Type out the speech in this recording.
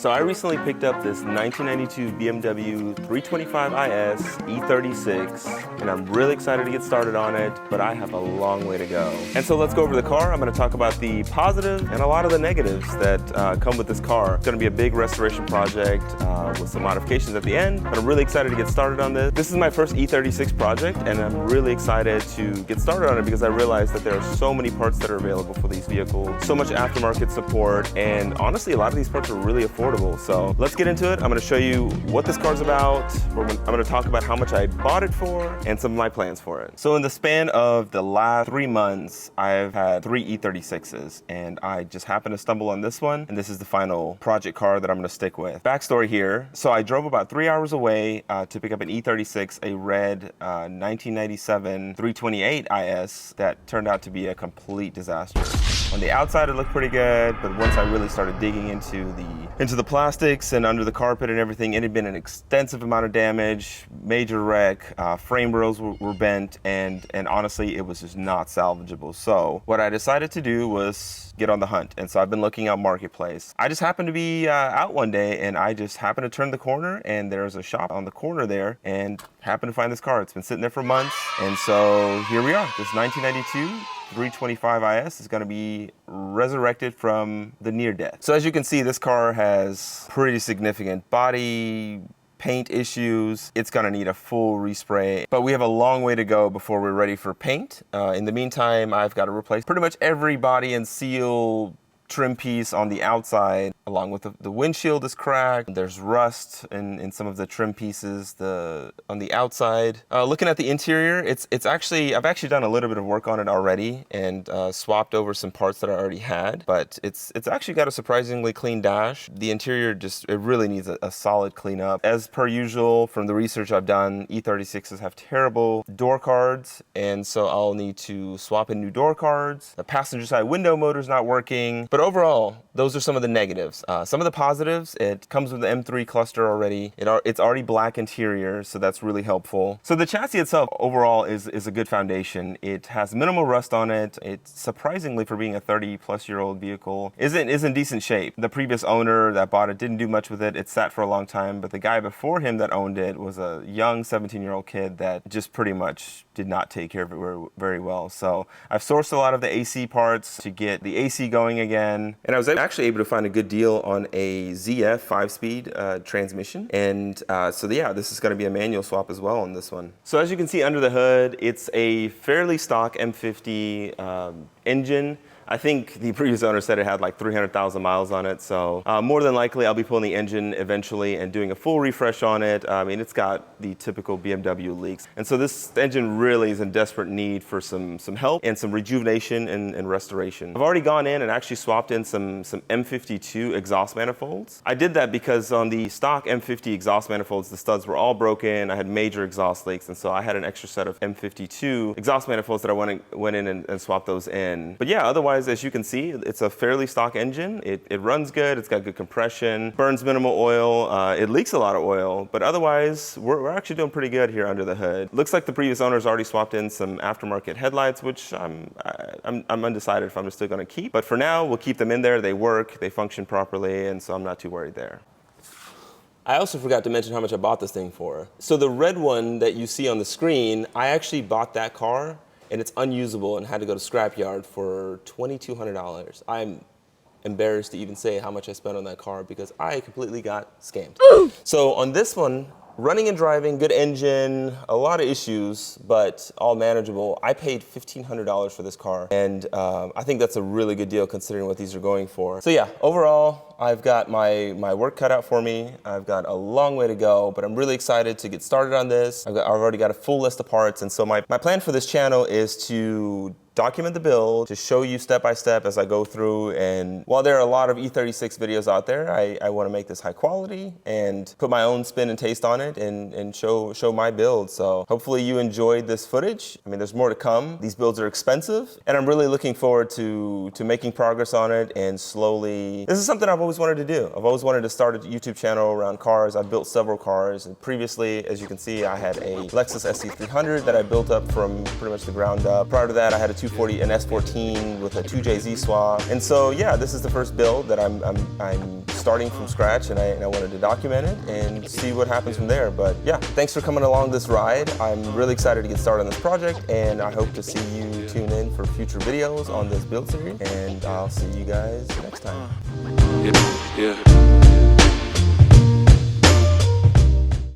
So I recently picked up this 1992 BMW 325 IS E36, and I'm really excited to get started on it, but I have a long way to go. And so let's go over the car. I'm going to talk about the positive and a lot of the negatives that come with this car. It's going to be a big restoration project with some modifications at the end, but I'm really excited to get started on this. This is my first E36 project, and I'm really excited to get started on it because I realized that there are so many parts that are available for these vehicles, so much aftermarket support, and honestly, a lot of these parts are really affordable. So let's get into it. I'm going to show you what this car's about. I'm going to talk about how much I bought it for and some of my plans for it. So in the span of the last 3 months, I've had 3 E36s, and I just happened to stumble on this one, and this is the final project car that I'm going to stick with. Backstory here. So I drove about 3 hours away to pick up an E36, a red 1997 328 IS that turned out to be a complete disaster. On the outside, it looked pretty good, but once I really started digging into the plastics and under the carpet and everything, it had been an extensive amount of damage, major wreck, frame rails were bent, and honestly, it was just not salvageable. So what I decided to do was get on the hunt, and so I've been looking out Marketplace. I just happened to be out one day, and I just happened to turn the corner, and there's a shop on the corner there, and happened to find this car. It's been sitting there for months, and so here we are. This 1992 325 IS is going to be resurrected from the near death. So as you can see, this car has pretty significant body paint issues. It's going to need a full respray, but we have a long way to go before we're ready for paint. In the meantime, I've got to replace pretty much every body and seal trim piece on the outside, along with the windshield is cracked. There's rust in some of the trim pieces on the outside. Looking at the interior, I've actually done a little bit of work on it already and swapped over some parts that I already had, but it's actually got a surprisingly clean dash. The interior it really needs a solid cleanup. As per usual, from the research I've done, E36s have terrible door cards, and so I'll need to swap in new door cards. The passenger side window motor's not working, but overall, those are some of the negatives. Some of the positives, it comes with the M3 cluster already. It's already black interior, so that's really helpful. So the chassis itself overall is a good foundation. It has minimal rust on it. It's surprisingly, for being a 30-plus-year-old vehicle, is in decent shape. The previous owner that bought it didn't do much with it. It sat for a long time, but the guy before him that owned it was a young 17-year-old kid that just pretty much did not take care of it very well. So I've sourced a lot of the AC parts to get the AC going again. And I was actually able to find a good deal on a ZF 5-speed transmission. And so yeah, this is going to be a manual swap as well on this one. So as you can see under the hood, it's a fairly stock M50 engine. I think the previous owner said it had like 300,000 miles on it, so more than likely I'll be pulling the engine eventually and doing a full refresh on it. I mean, it's got the typical BMW leaks, and so this engine really is in desperate need for some help and some rejuvenation and restoration. I've already gone in and actually swapped in some M52 exhaust manifolds. I did that because on the stock M50 exhaust manifolds, the studs were all broken. I had major exhaust leaks, and so I had an extra set of M52 exhaust manifolds that I went in and swapped those in. But yeah, otherwise, as you can see, it's a fairly stock engine. It runs good, it's got good compression, burns minimal oil, it leaks a lot of oil, but otherwise, we're actually doing pretty good here under the hood. Looks like the previous owner's already swapped in some aftermarket headlights, which I'm undecided if I'm still gonna keep, but for now, we'll keep them in there. They work, they function properly, and so I'm not too worried there. I also forgot to mention how much I bought this thing for. So the red one that you see on the screen, I actually bought that car and it's unusable and had to go to scrapyard for $2,200. I'm embarrassed to even say how much I spent on that car because I completely got scammed. So on this one, running and driving, good engine, a lot of issues, but all manageable. I paid $1,500 for this car, and I think that's a really good deal considering what these are going for. So yeah, overall, I've got my work cut out for me. I've got a long way to go, but I'm really excited to get started on this. I've already got a full list of parts, and so my plan for this channel is to document the build, to show you step by step as I go through. And while there are a lot of E36 videos out there, I want to make this high quality and put my own spin and taste on it and show my build. So hopefully you enjoyed this footage. I mean, there's more to come. These builds are expensive, and I'm really looking forward to making progress on it and slowly. This is something I've always wanted to do. I've always wanted to start a YouTube channel around cars. I've built several cars, and previously, as you can see, I had a Lexus SC300 that I built up from pretty much the ground up. Prior to that, I had a 240, an S14 with a 2JZ swap. And so, yeah, this is the first build that I'm starting from scratch, and I wanted to document it and see what happens from there. But yeah, thanks for coming along this ride. I'm really excited to get started on this project, and I hope to see you tune in for future videos on this build series, and I'll see you guys next time. Yeah.